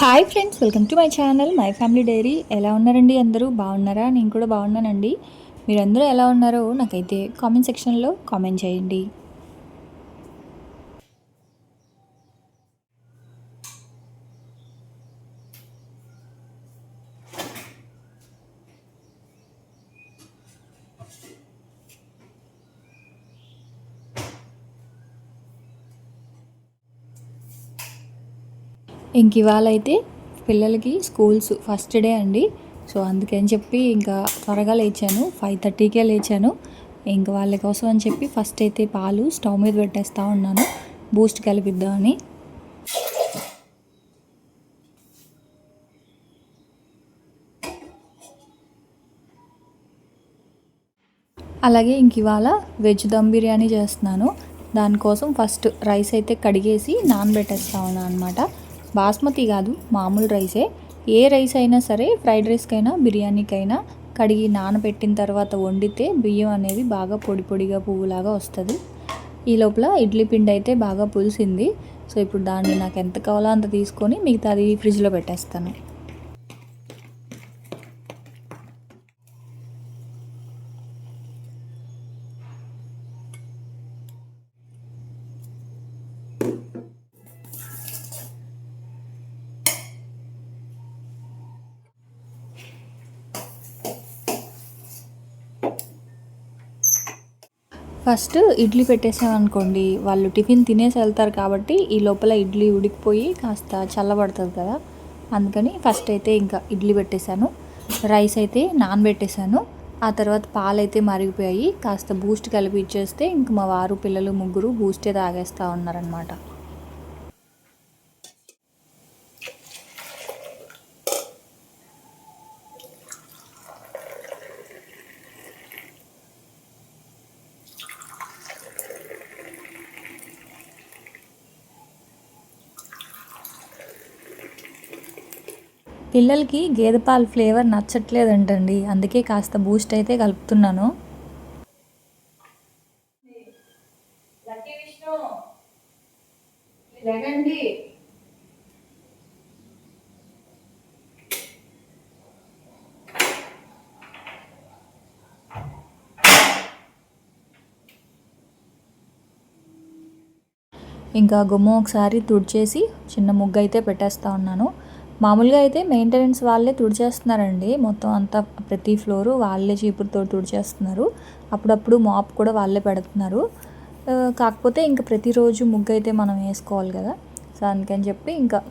Hi friends, welcome to my channel my family dairy. ఎలా ఉన్నారండి? అందరూ బాగున్నారా? నేను కూడా బాగున్నానండి. మీరందరూ ఎలా ఉన్నారో నాకైతే కామెంట్ సెక్షన్లో కామెంట్ చేయండి. ఇంక ఇవాళ అయితే పిల్లలకి స్కూల్స్ ఫస్ట్ డే అండి. సో అందుకని చెప్పి ఇంకా త్వరగా లేచాను, 5:30కే లేచాను. ఇంక వాళ్ళ కోసం అని చెప్పి ఫస్ట్ అయితే పాలు స్టవ్ మీద పెట్టేస్తూ ఉన్నాను, బూస్ట్ కలిపిద్దామని. అలాగే ఇంక ఇవాళ వెజ్ దమ్ బిర్యానీ చేస్తున్నాను. దానికోసం ఫస్ట్ రైస్ అయితే కడిగేసి నానబెట్టేస్తా ఉన్నాను అనమాట. బాస్మతి కాదు, మామూలు రైసే. ఏ రైస్ అయినా సరే, ఫ్రైడ్ రైస్కైనా బిర్యానీకైనా కడిగి నానబెట్టిన తర్వాత వండితే బియ్యం అనేవి బాగా పొడి పొడిగా పువ్వులాగా వస్తుంది. ఈ లోపల ఇడ్లీ పిండి అయితే బాగా పులిసింది. సో ఇప్పుడు దాన్ని నాకు ఎంత కావాలో అంత తీసుకొని మిగతాది ఫ్రిడ్జ్లో పెట్టేస్తాను. ఫస్ట్ ఇడ్లీ పెట్టేసామనుకోండి, వాళ్ళు టిఫిన్ తినేసి వెళ్తారు కాబట్టి ఈ లోపల ఇడ్లీ ఉడికిపోయి కాస్త చల్లబడుతుంది కదా. అందుకని ఫస్ట్ అయితే ఇంకా ఇడ్లీ పెట్టేశాను, రైస్ అయితే నానబెట్టేశాను. ఆ తర్వాత పాలైతే మరిగిపోయాయి, కాస్త బూస్ట్ కలిపి ఇచ్చేస్తే ఇంక మా వారు పిల్లలు ముగ్గురు బూస్టే తాగేస్తూ ఉన్నారనమాట. పిల్లలకి గేదె పాలు ఫ్లేవర్ నచ్చట్లేదంటండి, అందుకే కాస్త బూస్ట్ అయితే కలుపుతున్నాను. ఇంకా గుమ్మం ఒకసారి తుడిచేసి చిన్న ముగ్గు అయితే పెట్టేస్తూ ఉన్నాను. మామూలుగా అయితే మెయింటెనెన్స్ వాళ్ళే తుడిచేస్తున్నారండి, మొత్తం అంతా ప్రతి ఫ్లోరు వాళ్ళే చీపురుతో తుడిచేస్తున్నారు. అప్పుడప్పుడు మాప్ కూడా వాళ్ళే పెడుతున్నారు. కాకపోతే ఇంకా ప్రతిరోజు ముగ్గు అయితే మనం వేసుకోవాలి కదా. సో అందుకని చెప్పి ఇంకా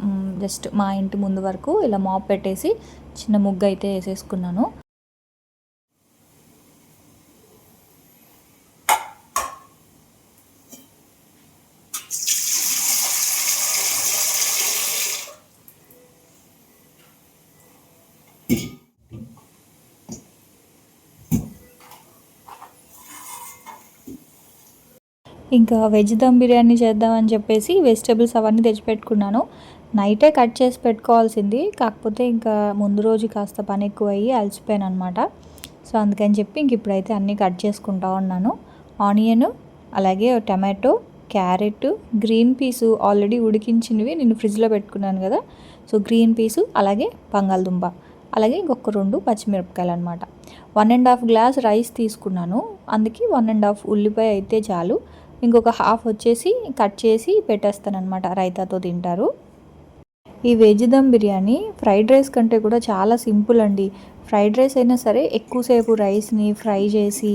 జస్ట్ మా ఇంటి ముందు వరకు ఇలా మాప్ పెట్టేసి చిన్న ముగ్గు అయితే వేసేసుకున్నాను. ఇంకా వెజ్ దమ్ బిర్యానీ చేద్దామని చెప్పేసి వెజిటేబుల్స్ అవన్నీ తెచ్చిపెట్టుకున్నాను. నైటే కట్ చేసి పెట్టుకోవాల్సింది, కాకపోతే ఇంకా ముందు రోజు కాస్త పని ఎక్కువ అయ్యి అలసిపోయాను అనమాట. సో అందుకని చెప్పి ఇంక ఇప్పుడైతే అన్నీ కట్ చేసుకుంటా ఉన్నాను. ఆనియన్, అలాగే tomato, carrot, green peas already ఉడికించినవి నేను ఫ్రిడ్జ్లో పెట్టుకున్నాను కదా. సో గ్రీన్ పీసు, అలాగే బంగాళదుంప, అలాగే ఇంకొక 2 పచ్చిమిరపకాయలు అనమాట. 1.5 గ్లాస్ రైస్ తీసుకున్నాను, అందుకే 1.5 ఉల్లిపాయ అయితే చాలు. ఇంకొక హాఫ్ వచ్చేసి కట్ చేసి పెట్టేస్తానమాట, రైతాతో తింటారు. ఈ veg dum biryani fried rice కంటే కూడా చాలా సింపుల్ అండి. ఫ్రైడ్ రైస్ అయినా సరే ఎక్కువసేపు రైస్ని ఫ్రై చేసి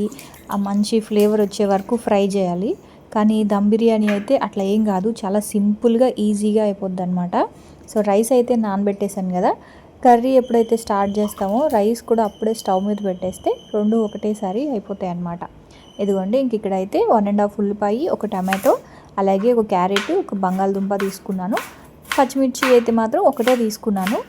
ఆ మంచి ఫ్లేవర్ వచ్చే వరకు ఫ్రై చేయాలి. కానీ దమ్ బిర్యానీ అయితే అట్లా ఏం కాదు, చాలా సింపుల్గా ఈజీగా అయిపోద్ది అనమాట. సో రైస్ అయితే నానబెట్టేశాను కదా. కర్రీ ఎప్పుడైతే స్టార్ట్ చేస్తామో రైస్ కూడా అప్పుడే స్టవ్ మీద పెట్టేస్తే 2 ఒకటేసారి అయిపోతాయి అన్నమాట. ఇదిగోండి, ఇంక ఇక్కడైతే 1.5 ఉల్లిపాయ, ఒక టమాటో, అలాగే ఒక క్యారెట్, ఒక బంగాళదుంప తీసుకున్నాను. పచ్చిమిర్చి అయితే మాత్రం ఒకటే తీసుకున్నాను.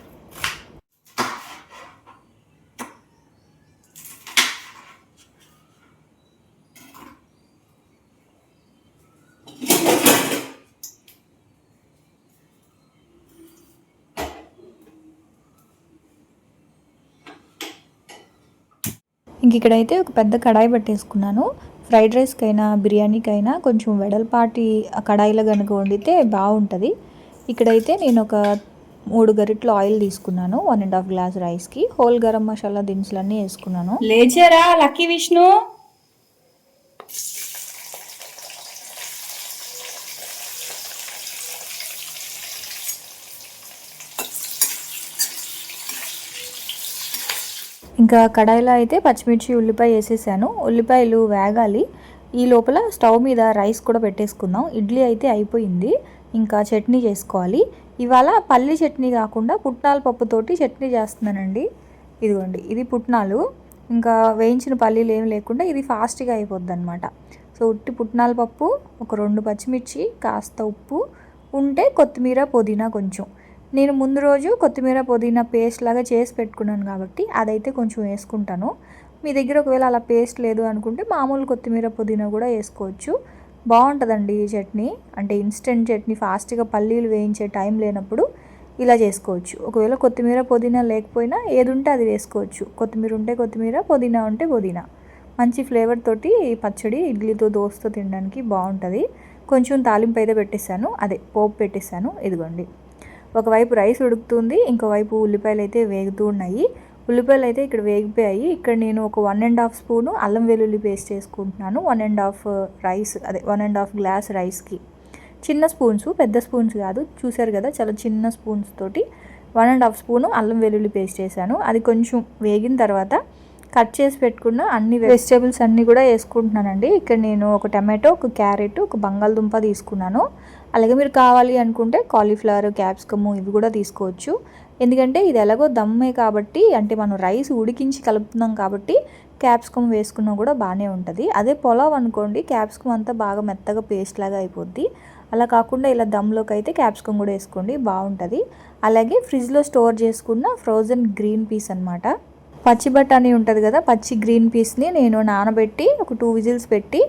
ఇంక ఇక్కడైతే ఒక పెద్ద కడాయి పెట్టేసుకున్నాను. ఫ్రైడ్ రైస్కైనా బిర్యానీకైనా కొంచెం వెడల్పాటి కడాయిలో కనుక వండితే బాగుంటుంది. ఇక్కడైతే నేను ఒక 3 గరిటెలు ఆయిల్ తీసుకున్నాను. 1.5 గ్లాస్ రైస్కి. హోల్ గరం మసాలా దినుసులన్నీ వేసుకున్నాను. లేచారా లక్కీ విష్ణు? ఇంకా కడాయిలో అయితే పచ్చిమిర్చి ఉల్లిపాయ వేసేసాను. ఉల్లిపాయలు వేగాలి. ఈ లోపల స్టవ్ మీద రైస్ కూడా పెట్టేసుకుందాం. ఇడ్లీ అయితే అయిపోయింది. ఇంకా చట్నీ చేసుకోవాలి. ఇవాళ పల్లి చట్నీ కాకుండా పుట్నాల పప్పుతోటి చట్నీ చేస్తున్నానండి. ఇదిగోండి, ఇది పుట్నాలు. ఇంకా వేయించిన పల్లీలు ఏమి లేకుండా ఇది ఫాస్ట్గా అయిపోద్ది అనమాట. సో ఉట్టి పుట్నాల పప్పు, ఒక 2 పచ్చిమిర్చి, కాస్త ఉప్పు, ఉంటే కొత్తిమీర పుదీనా కొంచెం. నేను ముందు రోజు కొత్తిమీర పుదీనా పేస్ట్ లాగా చేసి పెట్టుకున్నాను కాబట్టి అదైతే కొంచెం వేసుకుంటాను. మీ దగ్గర ఒకవేళ అలా పేస్ట్ లేదు అనుకుంటే మామూలు కొత్తిమీర పుదీనా కూడా వేసుకోవచ్చు. బాగుంటుందండి ఈ చట్నీ. అంటే ఇన్స్టెంట్ చట్నీ, ఫాస్ట్గా పల్లీలు వేయించే టైం లేనప్పుడు ఇలా చేసుకోవచ్చు. ఒకవేళ కొత్తిమీర పుదీనా లేకపోయినా ఏది ఉంటే అది వేసుకోవచ్చు. కొత్తిమీర ఉంటే కొత్తిమీర, పుదీనా ఉంటే పుదీనా. మంచి ఫ్లేవర్ తోటి పచ్చడి ఇడ్లీతో దోశతో తినడానికి బాగుంటుంది. కొంచెం తాలింపు అయితే పెట్టేశాను, అదే పోపు పెట్టేశాను. ఇదిగోండి, ఒకవైపు రైస్ ఉడుకుతుంది, ఇంకోవైపు ఉల్లిపాయలు అయితే వేగుతూ ఉన్నాయి. ఉల్లిపాయలు అయితే ఇక్కడ వేగిపోయాయి. ఇక్కడ నేను ఒక 1.5 స్పూను అల్లం వెల్లుల్లి పేస్ట్ వేసుకుంటున్నాను. 1.5 గ్లాస్ రైస్కి. చిన్న స్పూన్స్, పెద్ద స్పూన్స్ కాదు, చూసారు కదా, చాలా చిన్న స్పూన్స్ తోటి 1.5 స్పూను అల్లం వెల్లుల్లి పేస్ట్ వేసాను. అది కొంచెం వేగిన తర్వాత కట్ చేసి పెట్టుకున్న అన్ని వెజిటేబుల్స్ అన్నీ కూడా వేసుకుంటున్నానండి. ఇక్కడ నేను ఒక టమాటో, ఒక క్యారెట్, ఒక బంగాళదుంప తీసుకున్నాను. అలాగే మీరు కావాలి అనుకుంటే కాలీఫ్లవర్, క్యాప్సికమ్ ఇవి కూడా తీసుకోవచ్చు. ఎందుకంటే ఇది ఎలాగో దమ్మే కాబట్టి, అంటే మనం రైస్ ఉడికించి కలుపుతున్నాం కాబట్టి క్యాప్సికమ్ వేసుకున్నా కూడా బాగానే ఉంటుంది. అదే పులావ్ అనుకోండి, క్యాప్సికమ్ అంతా బాగా మెత్తగా పేస్ట్ లాగా అయిపోద్ది. అలా కాకుండా ఇలా దమ్లోకి అయితే క్యాప్సికమ్ కూడా వేసుకోండి, బాగుంటుంది. అలాగే ఫ్రిడ్జ్లో స్టోర్ చేసుకున్న ఫ్రోజన్ గ్రీన్ పీస్ అనమాట. పచ్చి బఠానీ ఉంటుంది కదా, పచ్చి గ్రీన్ పీస్ని నేను నానబెట్టి ఒక 2 విజిల్స్ పెట్టి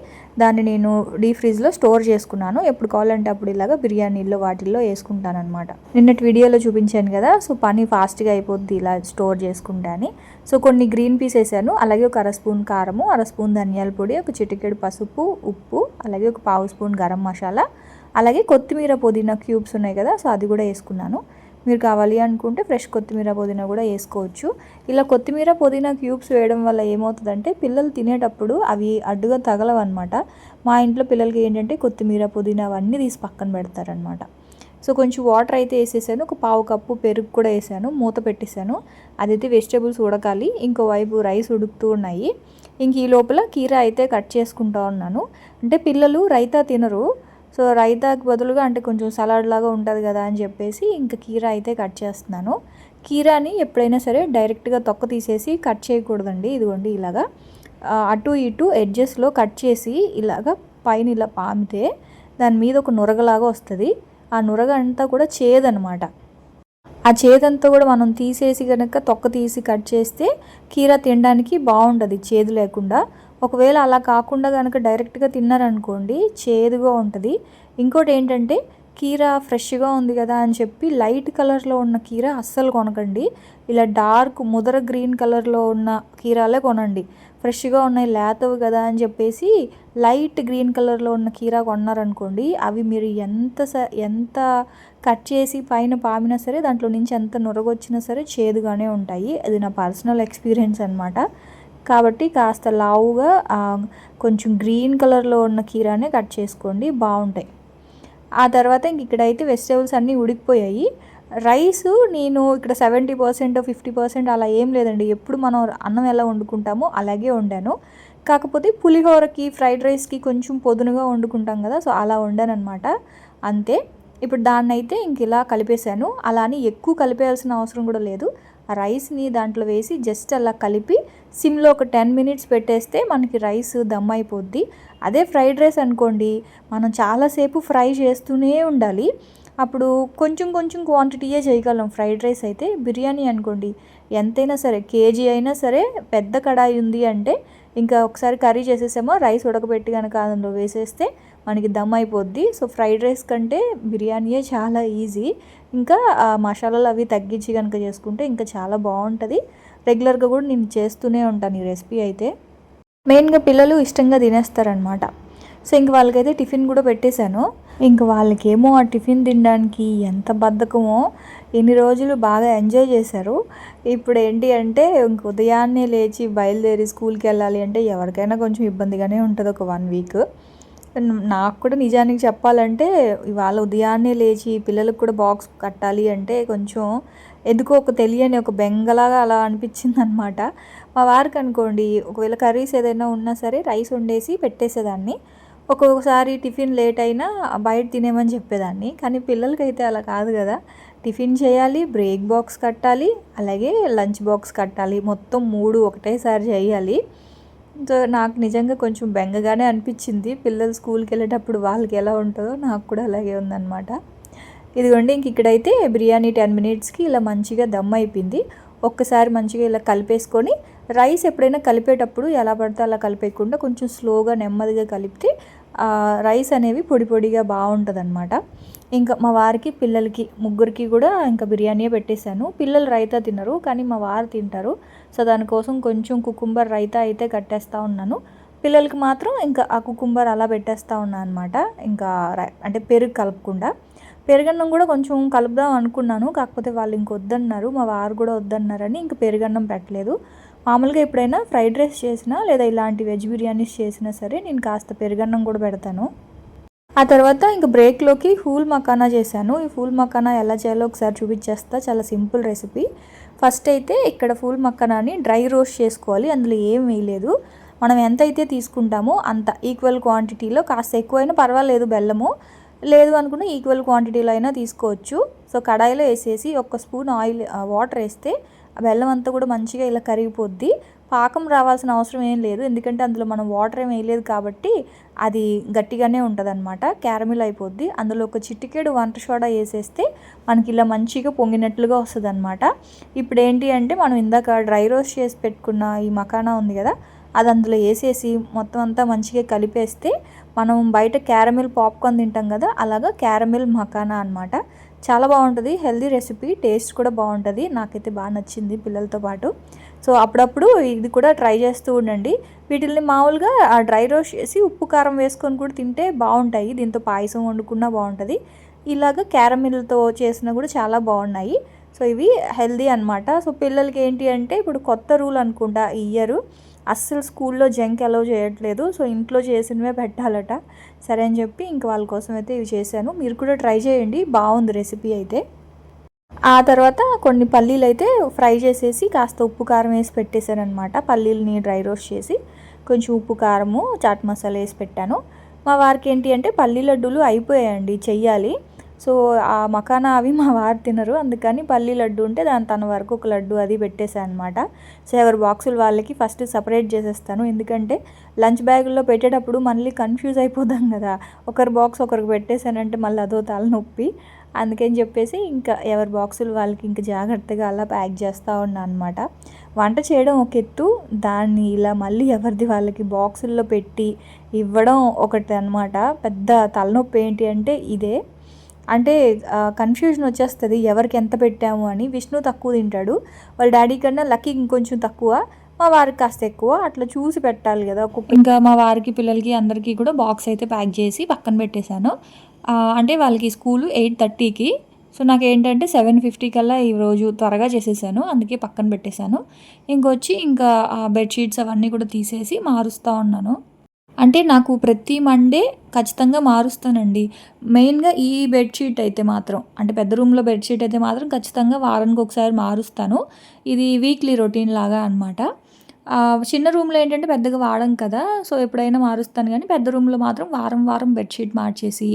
దాన్ని నేను డీప్ ఫ్రిడ్జ్లో స్టోర్ చేసుకున్నాను. ఎప్పుడు కావాలంటే అప్పుడు ఇలాగా బిర్యానీల్లో వాటిల్లో వేసుకుంటాను అనమాట. నిన్నటి వీడియోలో చూపించాను కదా, సో పని ఫాస్ట్గా అయిపోద్ది ఇలా స్టోర్ చేసుకుంటా అని. సో కొన్ని గ్రీన్ పీస్ వేసాను. అలాగే ఒక 1/2 స్పూన్ కారము, 1/2 స్పూన్ ధనియాల పొడి, ఒక చిటికెడు పసుపు, ఉప్పు, అలాగే ఒక 1/2 స్పూన్ గరం మసాలా, అలాగే కొత్తిమీర పుదీనా క్యూబ్స్ ఉన్నాయి కదా, సో అది కూడా వేసుకున్నాను. మీరు కావాలి అనుకుంటే ఫ్రెష్ కొత్తిమీర పుదీనా కూడా వేసుకోవచ్చు. ఇలా కొత్తిమీర పుదీనా క్యూబ్స్ వేయడం వల్ల ఏమవుతుందంటే పిల్లలు తినేటప్పుడు అవి అడ్డుగా తగలవన్నమాట. మా ఇంట్లో పిల్లలకి ఏంటంటే కొత్తిమీర పుదీనా అవన్నీ తీసి పక్కన పెడతారనమాట. సో కొంచెం వాటర్ అయితే వేసేసాను. ఒక 1/2 కప్పు పెరుగు కూడా వేసాను, మూత పెట్టేశాను. అదైతే వెజిటేబుల్స్ ఉడకాలి. ఇంకోవైపు రైస్ ఉడుకుతూ ఉన్నాయి. ఇంక ఈ లోపల కీరా అయితే కట్ చేసుకుంటూ ఉన్నాను. అంటే పిల్లలు రైతా తినరు, సో రైతాకి బదులుగా అంటే కొంచెం సలాడ్ లాగా ఉంటుంది కదా అని చెప్పేసి ఇంకా కీరా అయితే కట్ చేస్తున్నాను. కీరాని ఎప్పుడైనా సరే డైరెక్ట్గా తొక్క తీసేసి కట్ చేయకూడదండి. ఇదిగోండి ఇలాగా అటు ఇటు ఎడ్జెస్లో కట్ చేసి ఇలాగా పైన ఇలా పామితే దాని మీద ఒక నురగలాగా వస్తుంది. ఆ నురగ అంతా కూడా చేదనమాట. ఆ చేదంతా కూడా మనం తీసేసి కనుక తొక్క తీసి కట్ చేస్తే కీరా తినడానికి బాగుంటుంది, చేదు లేకుండా. ఒకవేళ అలా కాకుండా కనుక డైరెక్ట్గా తిన్నారనుకోండి, చేదుగా ఉంటుంది. ఇంకోటి ఏంటంటే కీరా ఫ్రెష్గా ఉంది కదా అని చెప్పి లైట్ కలర్లో ఉన్న కీరా అస్సలు కొనకండి. ఇలా డార్క్ ముదర గ్రీన్ కలర్లో ఉన్న కీరాలే కొనండి. ఫ్రెష్గా ఉన్నాయి లేతవి కదా అని చెప్పేసి లైట్ గ్రీన్ కలర్లో ఉన్న కీరా కొన్నారనుకోండి, అవి మీరు ఎంత కట్ చేసి పైన పామినా సరే దాంట్లో నుంచి ఎంత నురగొచ్చినా సరే చేదుగానే ఉంటాయి. అది నా పర్సనల్ ఎక్స్పీరియన్స్ అనమాట. కాబట్టి కాస్త లావుగా కొంచెం గ్రీన్ కలర్లో ఉన్న కీరానే కట్ చేసుకోండి, బాగుంటాయి. ఆ తర్వాత ఇంక ఇక్కడైతే వెజిటేబుల్స్ అన్నీ ఉడికిపోయాయి. రైస్ నేను ఇక్కడ 70% 50% అలా ఏం లేదండి. ఎప్పుడు మనం అన్నం ఎలా వండుకుంటామో అలాగే వండాను. కాకపోతే పులిహోరకి, ఫ్రైడ్ రైస్కి కొంచెం పొదునుగా వండుకుంటాం కదా, సో అలా వండాను అనమాట, అంతే. ఇప్పుడు దాన్ని అయితే ఇంక ఇలా కలిపేశాను. అలా అని ఎక్కువ కలిపేయాల్సిన అవసరం కూడా లేదు. ఆ రైస్ని దాంట్లో వేసి జస్ట్ అలా కలిపి సిమ్లో ఒక 10 మినిట్స్ పెట్టేస్తే మనకి రైస్ దమ్ అయిపోద్ది. అదే ఫ్రైడ్ రైస్ అనుకోండి, మనం చాలాసేపు ఫ్రై చేస్తూనే ఉండాలి. అప్పుడు కొంచెం కొంచెం క్వాంటిటీయే చేయగలం. ఫ్రైడ్ రైస్ అయితే, బిర్యానీ అనుకోండి ఎంతైనా సరే కేజీ అయినా సరే పెద్ద కడాయి ఉంది అంటే ఇంకా ఒకసారి కర్రీ చేసేసామో రైస్ ఉడకబెట్టి కనుక అందులో వేసేస్తే మనకి దమ్ అయిపోద్ది. సో ఫ్రైడ్ రైస్ కంటే బిర్యానీయే చాలా ఈజీ. ఇంకా మసాలాలు అవి తగ్గించి కనుక చేసుకుంటే ఇంకా చాలా బాగుంటుంది. రెగ్యులర్గా కూడా నేను చేస్తూనే ఉంటాను ఈ రెసిపీ అయితే. మెయిన్గా పిల్లలు ఇష్టంగా తినేస్తారనమాట. సో ఇంక వాళ్ళకైతే టిఫిన్ కూడా పెట్టేశాను. ఇంక వాళ్ళకేమో ఆ టిఫిన్ తినడానికి ఎంత బద్ధకమో, ఇన్ని రోజులు బాగా ఎంజాయ్ చేశారు. ఇప్పుడు ఏంటి అంటే ఇంక ఉదయాన్నే లేచి బయలుదేరి స్కూల్కి వెళ్ళాలి అంటే ఎవరికైనా కొంచెం ఇబ్బందిగానే ఉంటుంది ఒక 1 వీక్. నాకు కూడా నిజానికి చెప్పాలంటే ఇవాళ ఉదయాన్నే లేచి పిల్లలకు కూడా బాక్స్ కట్టాలి అంటే కొంచెం ఎందుకో ఒక తెలియని ఒక బెంగలాగా అలా అనిపించిందనమాట. మా వారికి అనుకోండి ఒకవేళ కర్రీస్ ఏదైనా ఉన్నా సరే రైస్ వండేసి పెట్టేసేదాన్ని. ఒక్కొక్కసారి టిఫిన్ లేట్ అయినా బయట తినేమని చెప్పేదాన్ని. కానీ పిల్లలకైతే అలా కాదు కదా. టిఫిన్ చేయాలి, బ్రేక్ బాక్స్ కట్టాలి, అలాగే లంచ్ బాక్స్ కట్టాలి. మొత్తం 3 ఒకటేసారి చేయాలి. సో నాకు నిజంగా కొంచెం బెంగగానే అనిపించింది. పిల్లలు స్కూల్కి వెళ్ళేటప్పుడు వాళ్ళకి ఎలా ఉంటుందో నాకు కూడా అలాగే ఉందన్నమాట. ఇదిగోండి ఇంక ఇక్కడైతే బిర్యానీ 10 మినిట్స్కి ఇలా మంచిగా దమ్ అయిపోయింది. ఒక్కసారి మంచిగా ఇలా కలిపేసుకొని రైస్ ఎప్పుడైనా కలిపేటప్పుడు ఎలా పడితే అలా కలిపేయకుండా కొంచెం స్లోగా నెమ్మదిగా కలిపితే రైస్ అనేవి పొడి పొడిగా బాగుంటుంది అనమాట. ఇంకా మా వారికి పిల్లలకి ముగ్గురికి కూడా ఇంకా బిర్యానీయే పెట్టేశాను. పిల్లలు రైతా తినరు కానీ మా వారు తింటారు. సో దానికోసం కొంచెం కుకుంబర్ రైతా అయితే కట్టేస్తూ ఉన్నాను. పిల్లలకి మాత్రం ఇంకా ఆ కుకుంబర్ అలా పెట్టేస్తూ ఉన్నాను అనమాట. ఇంకా అంటే పెరుగు కలపకుండా. పెరుగన్నం కూడా కొంచెం కలుపుదాం అనుకున్నాను. కాకపోతే వాళ్ళు ఇంక వద్దన్నారు, మా వారు కూడా వద్దన్నారని ఇంక పెరుగన్నం పెట్టలేదు. మామూలుగా ఎప్పుడైనా ఫ్రైడ్ రైస్ చేసినా లేదా ఇలాంటి వెజ్ బిర్యానీస్ చేసినా సరే నేను కాస్త పెరుగన్నం కూడా పెడతాను. ఆ తర్వాత ఇంక బ్రేక్లోకి ఫూల్ మకానా చేశాను. ఈ ఫూల్ మకానా ఎలా చేయాలో ఒకసారి చూపించేస్తా. చాలా సింపుల్ రెసిపీ. ఫస్ట్ అయితే ఇక్కడ ఫూల్ మకానాని డ్రై రోస్ట్ చేసుకోవాలి. అందులో ఏం వేయలేదు. మనం ఎంతైతే తీసుకుంటామో అంత ఈక్వల్ క్వాంటిటీలో, కాస్త ఎక్కువైనా పర్వాలేదు బెల్లము, లేదు అనుకున్న ఈక్వల్ క్వాంటిటీలో అయినా తీసుకోవచ్చు. సో కడాయిలో వేసేసి 1 స్పూన్ వాటర్ వేస్తే ఆ బెల్లం అంతా కూడా మంచిగా ఇలా కరిగిపోద్ది. పాకం రావాల్సిన అవసరం ఏం లేదు, ఎందుకంటే అందులో మనం వాటర్ ఏం వేయలేదు కాబట్టి అది గట్టిగానే ఉంటుంది అనమాట. క్యారమిల్ అయిపోద్ది. అందులో ఒక చిటికెడు వంట సోడా వేసేస్తే మనకి ఇలా మంచిగా పొంగినట్లుగా వస్తుంది అనమాట. ఇప్పుడు ఏంటి అంటే మనం ఇందాక డ్రై రోస్ట్ చేసి పెట్టుకున్న ఈ మకానా ఉంది కదా, అది అందులో వేసేసి మొత్తం అంతా మంచిగా కలిపేస్తే మనం బయట క్యారమిల్ పాప్కార్న్ తింటాం కదా, అలాగా క్యారమిల్ మకానా అనమాట. చాలా బాగుంటుంది. హెల్దీ రెసిపీ, టేస్ట్ కూడా బాగుంటుంది. నాకైతే బాగా నచ్చింది పిల్లలతో పాటు. సో అప్పుడప్పుడు ఇది కూడా ట్రై చేస్తూ ఉండండి. వీటిల్ని మామూలుగా డ్రై రోస్ట్ చేసి ఉప్పు కారం వేసుకొని కూడా తింటే బాగుంటాయి. దీంతో పాయసం వండుకున్నా బాగుంటుంది. ఇలాగ క్యారమిల్తో చేసినా కూడా చాలా బాగున్నాయి. సో ఇవి హెల్దీ అనమాట. సో పిల్లలకి ఏంటి అంటే ఇప్పుడు కొత్త రూల్ అనుకుంటా ఈ ఇయర్ అస్సలు స్కూల్లో జంక్ అలౌ చేయట్లేదు. సో ఇంట్లో చేసినవే పెట్టాలట. సరే అని చెప్పి ఇంక వాళ్ళ కోసం అయితే ఇవి చేశాను. మీరు కూడా ట్రై చేయండి, బాగుంది రెసిపీ అయితే. ఆ తర్వాత కొన్ని పల్లీలు అయితే ఫ్రై చేసేసి కాస్త ఉప్పు కారం వేసి పెట్టేశాను అనమాట. పల్లీలని డ్రై రోస్ట్ చేసి కొంచెం ఉప్పు కారము చాట్ మసాలా వేసి పెట్టాను. మా వారికి ఏంటి అంటే పల్లీ లడ్డూలు అయిపోయాయండి, చెయ్యాలి. సో ఆ మకానా అవి మా వారు తినరు, అందుకని పల్లీ లడ్డు ఉంటే తన వరకు ఒక లడ్డు అది పెట్టేశాను అనమాట. సో ఎవరి బాక్సులు వాళ్ళకి ఫస్ట్ సపరేట్ చేసేస్తాను, ఎందుకంటే లంచ్ బ్యాగుల్లో పెట్టేటప్పుడు మళ్ళీ కన్ఫ్యూజ్ అయిపోదాం కదా. ఒకరి బాక్స్ ఒకరికి పెట్టేశానంటే మళ్ళీ అదో తలనొప్పి. అందుకని చెప్పేసి ఇంకా ఎవరి బాక్సులు వాళ్ళకి ఇంకా జాగ్రత్తగా అలా ప్యాక్ చేస్తూ ఉన్నాను అనమాట. వంట చేయడం ఒక ఎత్తు, దాన్ని ఇలా మళ్ళీ ఎవరిది వాళ్ళకి బాక్సుల్లో పెట్టి ఇవ్వడం ఒకటి అనమాట. పెద్ద తలనొప్పి ఏంటి అంటే ఇదే. అంటే కన్ఫ్యూజన్ వచ్చేస్తుంది ఎవరికి ఎంత పెట్టాము అని. విష్ణు తక్కువ తింటాడు, వాళ్ళ డాడీ కన్నా లక్కీ ఇంకొంచెం తక్కువ, మా వారికి కాస్త ఎక్కువ, అట్లా చూసి పెట్టాలి కదా. ఇంకా మా వారికి పిల్లలకి అందరికీ కూడా బాక్స్ అయితే ప్యాక్ చేసి పక్కన పెట్టేశాను. అంటే వాళ్ళకి స్కూలు 8:30కి. సో నాకేంటంటే 7:50 కల్లా ఈరోజు త్వరగా చేసేసాను, అందుకే పక్కన పెట్టేశాను. ఇంకొచ్చి ఇంకా బెడ్షీట్స్ అవన్నీ కూడా తీసేసి మారుస్తూ ఉన్నాను. అంటే నాకు ప్రతి మండే ఖచ్చితంగా మారుస్తానండి. మెయిన్గా ఈ బెడ్షీట్ అయితే మాత్రం, అంటే పెద్ద రూమ్లో బెడ్షీట్ అయితే మాత్రం ఖచ్చితంగా వారానికి ఒకసారి మారుస్తాను. ఇది వీక్లీ రొటీన్ లాగా అనమాట. చిన్న రూమ్లో ఏంటంటే పెద్దగా వాడం కదా, సో ఎప్పుడైనా మారుస్తాను. కానీ పెద్ద రూమ్లో మాత్రం వారం వారం బెడ్షీట్ మార్చేసి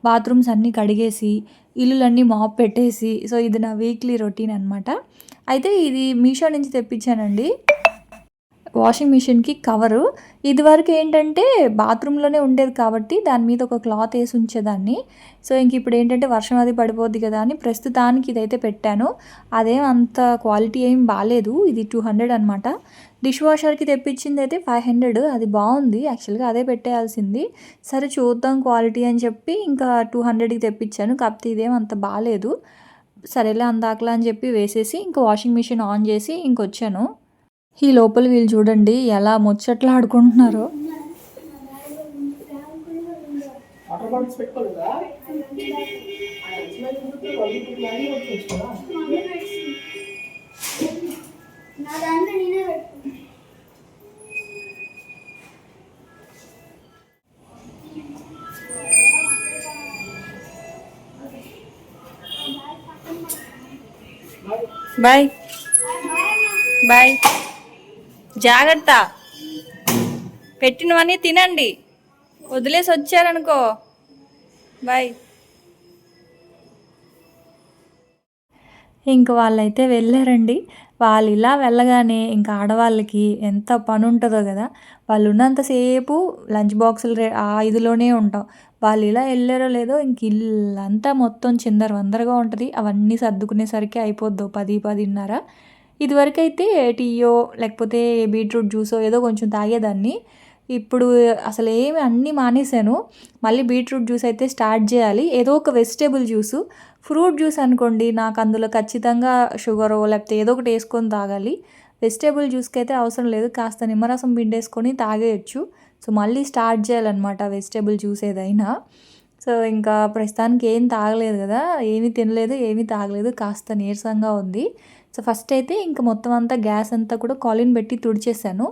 బాత్రూమ్స్ అన్నీ కడిగేసి ఇల్లులన్నీ మాప్ పెట్టేసి, సో ఇది నా వీక్లీ రొటీన్ అనమాట. అయితే ఇది మీషో నుంచి తెప్పించానండి, వాషింగ్ మిషన్కి కవరు. ఇదివరకు ఏంటంటే బాత్రూంలోనే ఉండేది కాబట్టి దాని మీద ఒక క్లాత్ వేసి ఉంచేదాన్ని. సో ఇంక ఇప్పుడు ఏంటంటే వర్షం అది పడిపోద్ది కదా అని ప్రస్తుతానికి ఇదైతే పెట్టాను. అదేం అంత క్వాలిటీ ఏం బాగాలేదు. ఇది 200 అనమాట. డిష్ వాషర్కి తెప్పించింది అయితే 500. అది బాగుంది యాక్చువల్గా, అదే పెట్టేయాల్సింది. సరే చూద్దాం క్వాలిటీ అని చెప్పి ఇంకా 200కి తెప్పించాను. కాకపోతే ఇదేం అంత బాగాలేదు. సరేలే అందాకలా అని చెప్పి వేసేసి ఇంకా వాషింగ్ మిషన్ ఆన్ చేసి ఇంకొచ్చాను. ఈ లోపల వీళ్ళు చూడండి ఎలా ముచ్చట్లు ఆడుకుంటున్నారో. బాయ్ బాయ్, జాగ్రత్త, పెట్టినవన్నీ తినండి, వదిలేసి వచ్చారనుకో. బాయ్. ఇంక వాళ్ళైతే వెళ్ళారండి. వాళ్ళు ఇలా వెళ్ళగానే ఇంకా ఆడవాళ్ళకి ఎంత పని ఉంటుందో కదా. వాళ్ళు ఉన్నంతసేపు లంచ్ బాక్సులు ఆ ఇదిలోనే ఉంటాం. వాళ్ళు ఇలా వెళ్ళారో లేదో ఇంక ఇల్లంతా మొత్తం చిందరవందరగా ఉంటుంది. అవన్నీ సర్దుకునేసరికి అయిపోద్దో 10-10:30. ఇదివరకైతే టీయో లేకపోతే బీట్రూట్ జ్యూసో ఏదో కొంచెం తాగేదాన్ని. ఇప్పుడు అసలు ఏమి అన్నీ మానేశాను. మళ్ళీ బీట్రూట్ జ్యూస్ అయితే స్టార్ట్ చేయాలి. ఏదో ఒక వెజిటేబుల్ జ్యూసు. ఫ్రూట్ జ్యూస్ అనుకోండి, నాకు అందులో ఖచ్చితంగా షుగరో లేకపోతే ఏదో ఒకటి వేసుకొని తాగాలి. వెజిటేబుల్ జ్యూస్కి అయితే అవసరం లేదు, కాస్త నిమ్మరసం పిండేసుకొని తాగేయచ్చు. సో మళ్ళీ స్టార్ట్ చేయాలన్నమాట వెజిటేబుల్ జ్యూస్ ఏదైనా. సో ఇంకా ప్రస్తుతానికి ఏం తాగలేదు కదా, ఏమీ తినలేదు, ఏమీ తాగలేదు, కాస్త నీరసంగా ఉంది. సో ఫస్ట్ అయితే ఇంక మొత్తం అంతా గ్యాస్ అంతా కూడా కాలిన్ పెట్టి తుడిచేసాను.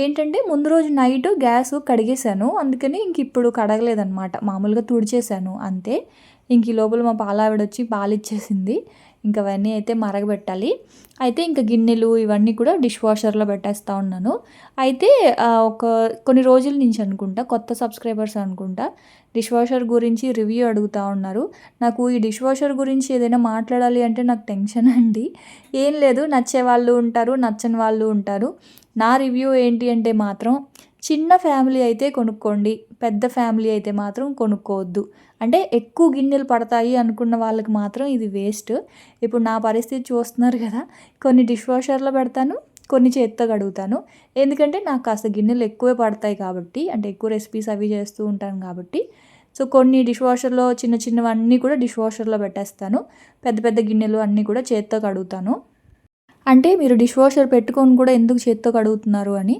ఏంటంటే ముందు రోజు నైట్ గ్యాస్ కడిగేశాను, అందుకని ఇంక ఇప్పుడు కడగలేదన్నమాట, మామూలుగా తుడిచేసాను అంతే. ఇంక ఈ లోపల మా పాలావిడ వచ్చి పాలు ఇచ్చేసింది. ఇంక అవన్నీ అయితే మరగబెట్టాలి. అయితే ఇంక గిన్నెలు ఇవన్నీ కూడా డిష్ వాషర్లో పెట్టేస్తూ ఉన్నాను. అయితే ఒక కొన్ని రోజుల నుంచి అనుకుంటా, కొత్త సబ్స్క్రైబర్స్ అనుకుంటా, డిష్ వాషర్ గురించి రివ్యూ అడుగుతూ ఉన్నారు. నాకు ఈ డిష్ వాషర్ గురించి ఏదైనా మాట్లాడాలి అంటే నాకు టెన్షన్ అండి. ఏం లేదు, నచ్చే వాళ్ళు ఉంటారు, నచ్చని వాళ్ళు ఉంటారు. నా రివ్యూ ఏంటి అంటే మాత్రం, చిన్న ఫ్యామిలీ అయితే కొనుక్కోండి, పెద్ద ఫ్యామిలీ అయితే మాత్రం కొనుక్కోవద్దు. అంటే ఎక్కువ గిన్నెలు పడతాయి అనుకున్న వాళ్ళకి మాత్రం ఇది వేస్ట్. ఇప్పుడు నా పరిస్థితి చూస్తున్నారు కదా, కొన్ని డిష్ వాషర్లో పెడతాను, కొన్ని చేత్తో కడుగుతాను. ఎందుకంటే నాకు కాస్త గిన్నెలు ఎక్కువే పడతాయి కాబట్టి, అంటే ఎక్కువ రెసిపీస్ అవి చేస్తూ ఉంటాను కాబట్టి. సో కొన్ని డిష్ వాషర్లో చిన్న చిన్నవన్నీ కూడా డిష్ వాషర్లో పెట్టేస్తాను, పెద్ద పెద్ద గిన్నెలు అన్నీ కూడా చేత్తో కడుగుతాను. అంటే మీరు డిష్ వాషర్ పెట్టుకొని కూడా ఎందుకు చేత్తో కడుగుతున్నారు అని.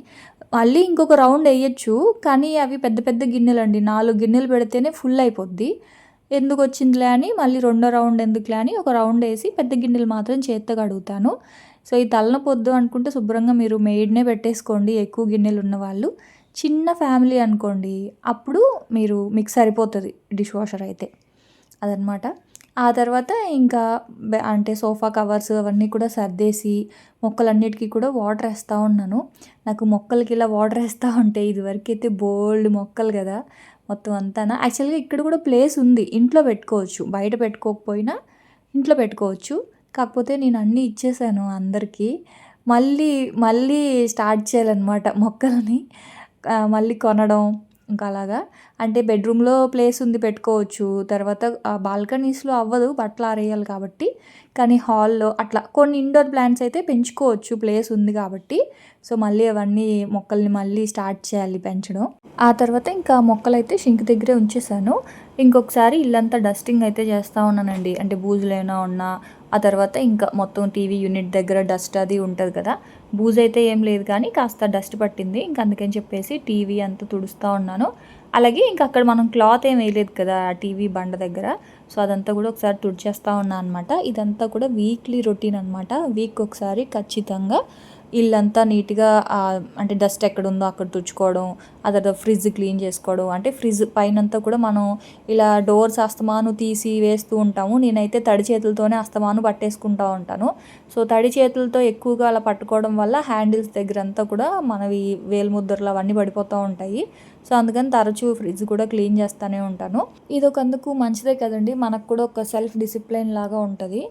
మళ్ళీ ఇంకొక రౌండ్ వేయచ్చు, కానీ అవి పెద్ద పెద్ద గిన్నెలు అండి, 4 గిన్నెలు పెడితేనే ఫుల్ అయిపోద్ది. ఎందుకు వచ్చిందిలే అని మళ్ళీ రెండో రౌండ్ ఎందుకులే అని ఒక రౌండ్ వేసి పెద్ద గిన్నెలు మాత్రం చేత్తో కడుగుతాను. సో ఈ తలనొప్పొద్దు అనుకుంటే శుభ్రంగా మీరు మెయిడ్నే పెట్టేసుకోండి, ఎక్కువ గిన్నెలు ఉన్నవాళ్ళు. చిన్న ఫ్యామిలీ అనుకోండి, అప్పుడు మీకు సరిపోతుంది డిష్ వాషర్ అయితే, అదనమాట. ఆ తర్వాత ఇంకా అంటే సోఫా కవర్స్ అవన్నీ కూడా సర్దేసి మొక్కలన్నిటికీ కూడా వాటర్ వేస్తూ ఉన్నాను. నాకు మొక్కలకి ఇలా వాటర్ వేస్తూ ఉంటే, ఇదివరకు అయితే బోల్డ్ మొక్కలు కదా మొత్తం అంతా. యాక్చువల్గా ఇక్కడ కూడా ప్లేస్ ఉంది, ఇంట్లో పెట్టుకోవచ్చు, బయట పెట్టుకోకపోయినా ఇంట్లో పెట్టుకోవచ్చు. కాకపోతే నేను అన్నీ ఇచ్చేసాను అందరికీ. మళ్ళీ మళ్ళీ స్టార్ట్ చేయాలన్నమాట మొక్కల్ని, మళ్ళీ కొనడం ఇంకా అలాగా. అంటే బెడ్రూమ్లో ప్లేస్ ఉంది, పెట్టుకోవచ్చు. తర్వాత బాల్కనీస్లో అవ్వదు, బట్టలు ఆరేయాలి కాబట్టి. కానీ హాల్లో అట్లా కొన్ని ఇండోర్ ప్లాంట్స్ అయితే పెంచుకోవచ్చు, ప్లేస్ ఉంది కాబట్టి. సో మళ్ళీ అవన్నీ మొక్కల్ని మళ్ళీ స్టార్ట్ చేయాలి పెంచడం. ఆ తర్వాత ఇంకా మొక్కలైతే షింక్ దగ్గరే ఉంచేసాను. ఇంకొకసారి ఇల్లంతా డస్టింగ్ అయితే చేస్తూ ఉన్నానండి, అంటే బూజులు ఏమైనా ఉన్నా. ఆ తర్వాత ఇంకా మొత్తం టీవీ యూనిట్ దగ్గర డస్ట్ అది ఉంటుంది కదా, బూజు అయితే ఏం లేదు కానీ కాస్త డస్ట్ పట్టింది. ఇంక అందుకని చెప్పేసి టీవీ అంతా తుడుస్తూ ఉన్నాను. అలాగే ఇంక అక్కడ మనం క్లాత్ ఏం వేయలేదు కదా టీవీ బండ దగ్గర, సో అదంతా కూడా ఒకసారి తుడిచేస్తూ ఉన్నాను అనమాట. ఇదంతా కూడా వీక్లీ రొటీన్ అనమాట. వీక్ ఒకసారి ఖచ్చితంగా ఇల్లంతా నీట్గా, అంటే డస్ట్ ఎక్కడ ఉందో అక్కడ తుడుచుకోవడం, ఆ తర్వాత ఫ్రిడ్జ్ క్లీన్ చేసుకోవడం. అంటే ఫ్రిడ్జ్ పైనంతా కూడా మనం ఇలా డోర్స్ అస్తమాను తీసి వేస్తూ ఉంటాము. నేనైతే తడి చేతులతోనే అస్తమాను పట్టేసుకుంటూ ఉంటాను. సో తడి చేతులతో ఎక్కువగా అలా పట్టుకోవడం వల్ల హ్యాండిల్స్ దగ్గర అంతా కూడా మనవి వేలుముద్రలు అవన్నీ పడిపోతూ ఉంటాయి. సో అందుకని తరచూ ఫ్రిడ్జ్ కూడా క్లీన్ చేస్తూనే ఉంటాను. ఇది ఒకందుకు మంచిదే కదండి, మనకు కూడా ఒక సెల్ఫ్ డిసిప్లిన్ లాగా ఉంటుంది.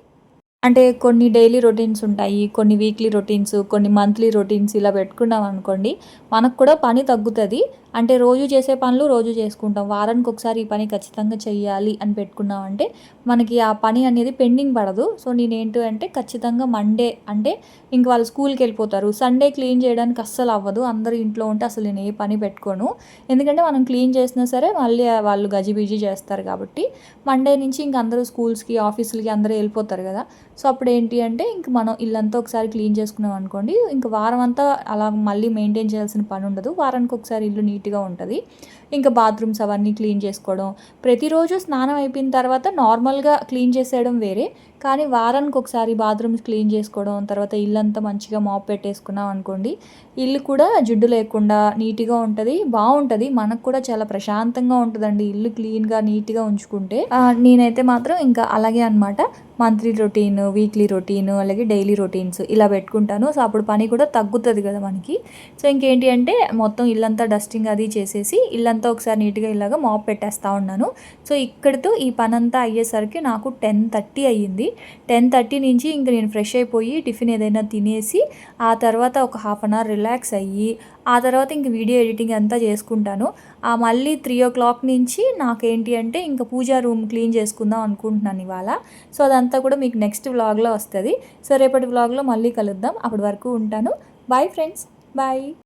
అంటే కొన్ని డైలీ రొటీన్స్ ఉంటాయి, కొన్ని వీక్లీ రొటీన్స్, కొన్ని మంత్లీ రొటీన్స్ ఇలా పెట్టుకున్నాం అనుకోండి, మనకు కూడా పని తగ్గుతుంది. అంటే రోజు చేసే పనులు రోజు చేసుకుంటాం, వారానికి ఒకసారి ఈ పని ఖచ్చితంగా చెయ్యాలి అని పెట్టుకున్నామంటే మనకి ఆ పని అనేది పెండింగ్ పడదు. సో నేనేంటి అంటే ఖచ్చితంగా మండే అంటే ఇంక వాళ్ళు స్కూల్కి వెళ్ళిపోతారు, సండే క్లీన్ చేయడానికి అస్సలు అవ్వదు. అందరూ ఇంట్లో ఉంటే అసలు నేను ఏ పని పెట్టుకోను, ఎందుకంటే మనం క్లీన్ చేసినా సరే మళ్ళీ వాళ్ళు గజిబిజీ చేస్తారు కాబట్టి. మండే నుంచి ఇంక అందరూ స్కూల్స్కి ఆఫీసులకి అందరూ వెళ్ళిపోతారు కదా. సో అప్పుడు ఏంటి అంటే ఇంక మనం ఇల్లంతా ఒకసారి క్లీన్ చేసుకున్నాం అనుకోండి, ఇంక వారం అంతా అలా మళ్ళీ మెయింటైన్ చేయాల్సిన పని ఉండదు. వారానికి ఒకసారి ఇల్లు నీట్గా ఉంటుంది. ఇంకా బాత్రూమ్స్ అవన్నీ క్లీన్ చేసుకోవడం. ప్రతిరోజు స్నానం అయిపోయిన తర్వాత నార్మల్గా క్లీన్ చేసేయడం వేరే, కానీ వారానికి ఒకసారి బాత్రూమ్స్ క్లీన్ చేసుకోవడం, తర్వాత ఇల్లంతా మంచిగా మాప్ పెట్టేసుకున్నాం అనుకోండి, ఇల్లు కూడా జిడ్డు లేకుండా నీట్గా ఉంటుంది, బాగుంటుంది. మనకు కూడా చాలా ప్రశాంతంగా ఉంటుందండి ఇల్లు క్లీన్గా నీట్గా ఉంచుకుంటే. నేనైతే మాత్రం ఇంకా అలాగే అనమాట, మంత్లీ రొటీన్, వీక్లీ రొటీన్, అలాగే డైలీ రొటీన్స్ ఇలా పెట్టుకుంటాను. సో అప్పుడు పని కూడా తగ్గుతుంది కదా మనకి. సో ఇంకేంటి అంటే మొత్తం ఇల్లంతా డస్టింగ్ అది చేసేసి ఇల్లంతా ఒకసారి నీట్గా ఇలాగ మాప్ పెట్టేస్తూ ఉన్నాను. సో ఇక్కడితో ఈ పనంతా అయ్యేసరికి నాకు 10:30 అయ్యింది. 10:30 నుంచి ఇంక నేను ఫ్రెష్ అయిపోయి టిఫిన్ ఏదైనా తినేసి ఆ తర్వాత ఒక హాఫ్ అన్ అవర్ రిలాక్స్ అయ్యి ఆ తర్వాత ఇంక వీడియో ఎడిటింగ్ అంతా చేసుకుంటాను. మళ్ళీ 3 o'clock నుంచి నాకేంటి అంటే ఇంక పూజా రూమ్ క్లీన్ చేసుకుందాం అనుకుంటున్నాను ఇవాళ. సో అదంతా కూడా మీకు నెక్స్ట్ వ్లాగ్లో వస్తుంది. సో రేపటి వ్లాగ్లో మళ్ళీ కలుద్దాం. అప్పటి వరకు ఉంటాను. Bye friends, bye.